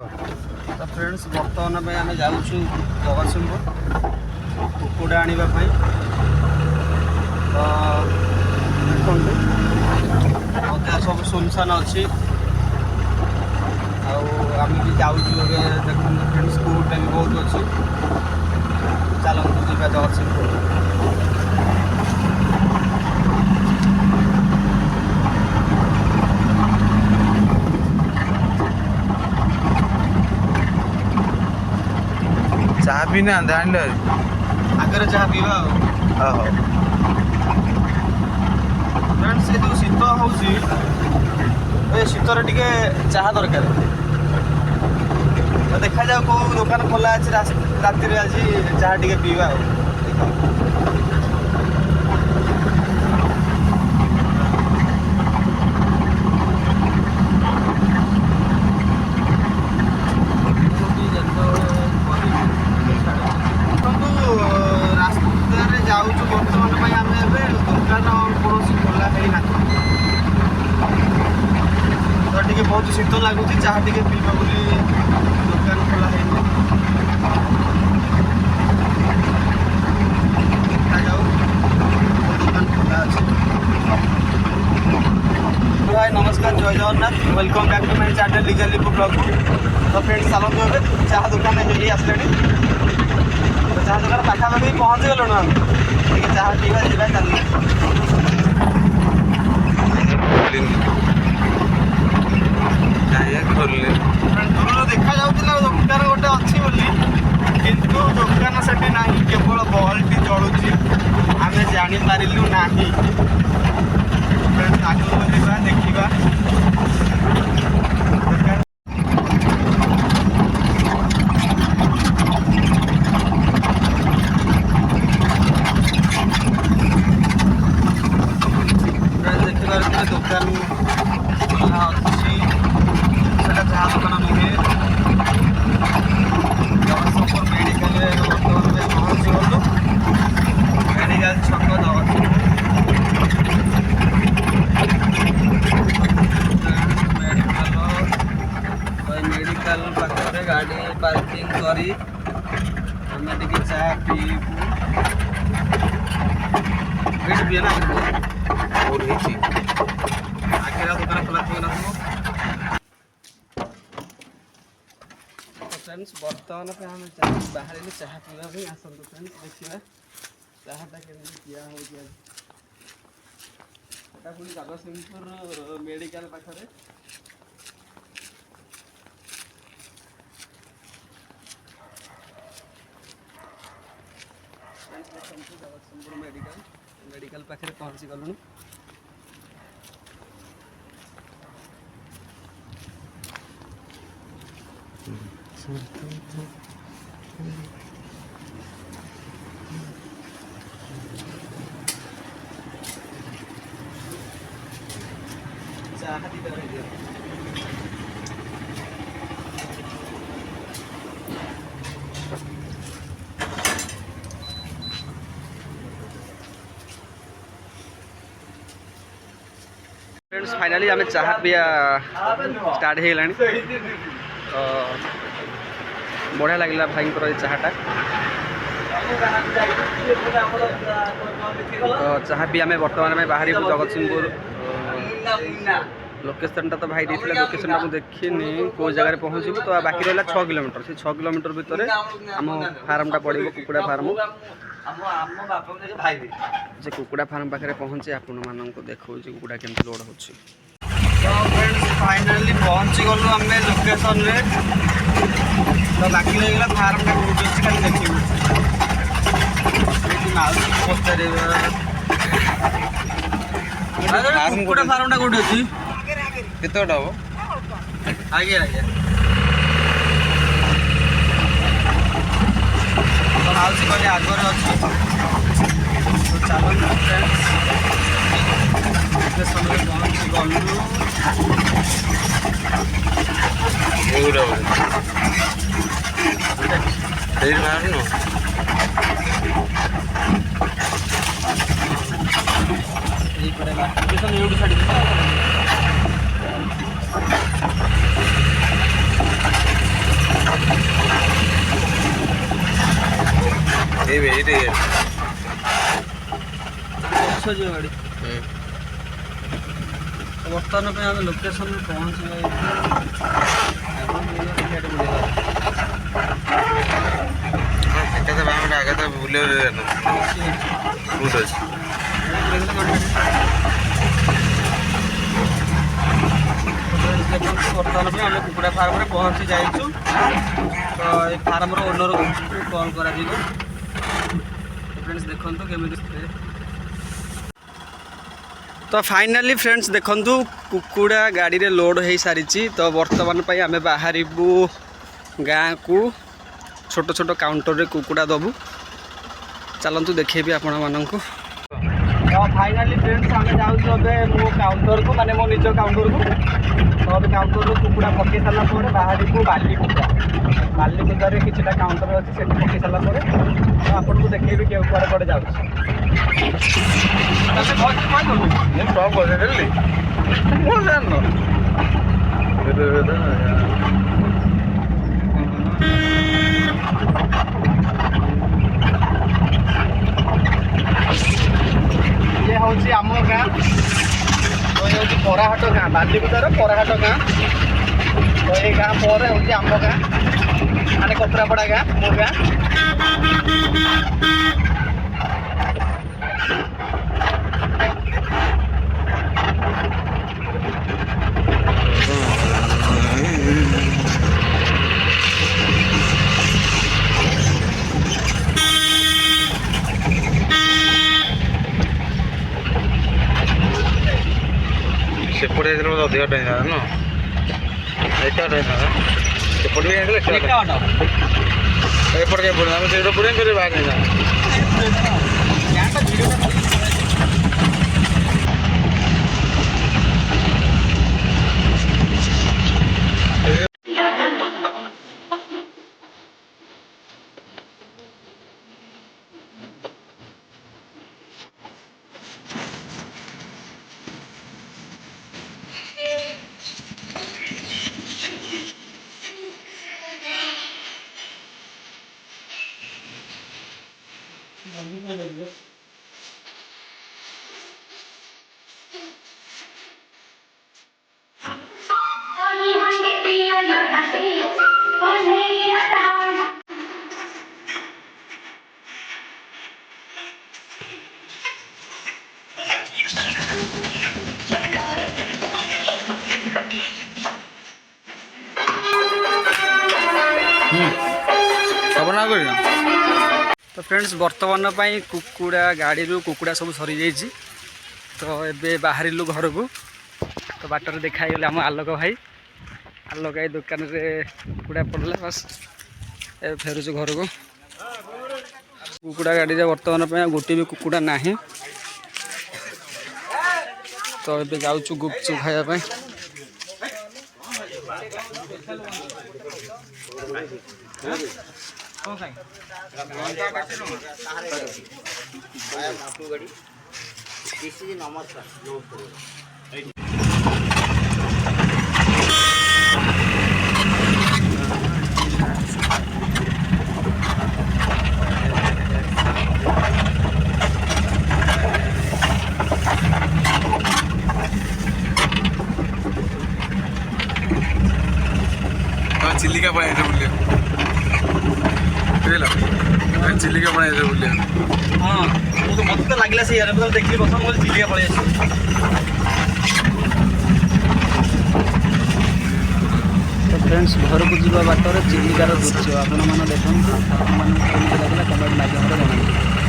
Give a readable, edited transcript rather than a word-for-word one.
तो फ्रेंड्स बर्तमान में आम जाऊँ जगतसिंहपुर कुकुड़ा आने तो देखते सब सुनसान अच्छी आम भी जाऊँ देखते फ्रेंड्स कुकुड़ा भी बहुत अच्छी चलते जी जगतसिंहपुर। चाह पीने आंदे आगे चाह पीवा फ्रेंड्स ये जो शीत हो शीतर टे चाह दरकार तो देखा जाओ कौ दुकान खोला अच्छे राति आज चाह टे पीवा बहुत शीत लगुच चाह टे पीवा बोली दुकान खोला है देखा जाओ दुकान खोला अच्छे। भाई नमस्कार जय Jagannath welcome back to my channel Lijalipur blog. तो फ्रेंड्स चलते हे चाह दुकान ये आसले तो चाह दुकान पाखापाखि पहुँची गलु आम टे चाह पीवा जावा चल दूर देखा जाऊला दुकान गोटे अच्छी बोली किंतु दुकान से ना केवल बल्ब जलुची आम जापारू ना आगे बुलवा देखा देखिए दुकान अच्छी चाह दुकान नुहे जगतसिंहपुर मेडिकल बर्तमान में पहुँची गलु मेडिकल छक मेडिकल पाखे गाड़ी पार्किंग करी आम टे चाह पीबू पीए ना आगे दुकान खोला थी ना फ्रेंड्स बर्तमान पे आम बाहर चाह पीवा आसतु फ्रेंड्स देखा चाहटा के पिया हो पुणी जगतसिंहपुर मेडिकल पाखे जगतसिंहपुर मेडिकल पाखे पहुँची गलु। चाह दी फ्रेंड्स फाइनाली आम चाह पिया स्टार्ट हो गला तो बढ़िया लगे भाई चाहटा तो चाह पी आम बर्तमान में बाहर जगतसिंहपुर लोकेशन तो भाई देते लोकेशन मुझे देखनी कौ जगह पहुँचू तो बाकी रहा 6 किलोमीटर से 6 किलोमीटर भितर आम फार्मटा पड़ो कुकुड़ा फार्म से कुकुड़ा फार्म पाखे पहुँचे आपण मानक देखा कुकुड़ा केमती लोड हो फाइनाली पहुँची गलु आम लोकेशन रे तो बाकी रहीगला फार्मटा कौट अच्छी खाली देखू पचार कुकुड़ा फार्मटा कौट अच्छी केत आगे आगे माउसी कहले आगे अच्छी तो चलो फ्रेंड्स लोकेशन में पहुँची गलु लोकेशन यूट्यूब छाड़ी गाड़ी बर्तमान पे आम लोकेशन पहुँचे बर्तमान पे आम कुकुड़ा फार्म में पहुँची जाइए तो ये फार्म ओनर को कॉल कर फ्रेंड्स देखो केमी तो फाइनाली फ्रेंड्स देखु कुकुड़ा गाड़ी रे लोड हो सारी तो बर्तमान आम बाहर गाँ को छोट छोट काउंटर रे कुकुड़ा दबू चलतु देखेबी आपण मानक तो फाइनाली फ्रेंड्स आम जाऊँ मो काउंटर को माने मो निज काउंटर को तो अभी काउंटर कुकुड़ा पकई सारापर बाहर को बालीकुदा कि काउंटर अच्छे से पकई सारापर तो आपन को देखेबी के कुआड़े कुआड़े जाऊँ ये हूँ आम गाँ तो ये हूँ पराहाट गाँ बालीकुदार पराहाट गाँ तो ये गाँ पर हूँ आम गाँ माने कपड़ापड़ा गाँ मो गाँ सेपटे अधिक टाइम न एका टाइम सेपटे एपटे पड़े आम से पड़े फिर बाहर तो फ्रेंड्स बर्तमान कुकुड़ा गाड़ी कुकुड़ा सब सरी जाइए तो ये बाहर घर को तो बाटर देखा आम आलोक भाई दुकान रे कुकुड़ा पड़ला बस ए फेरुଛୁ घर को कुकुड़ा गाड़ी रे बर्तमान गोटे भी कुकुड़ा ना तो ये जाऊँ गुपचुप खायापी चिल्लिका पड़े बुले चिल्लिका पड़े बुले हाँ मत तो लगे से यार देखिए बस मुझे चिल्लिका पड़े तो फ्रेंड्स घर को जीवा बाटर चिल्लिकार दृश्य आपण मैंने देखते कमेंट माध्यम जनाते।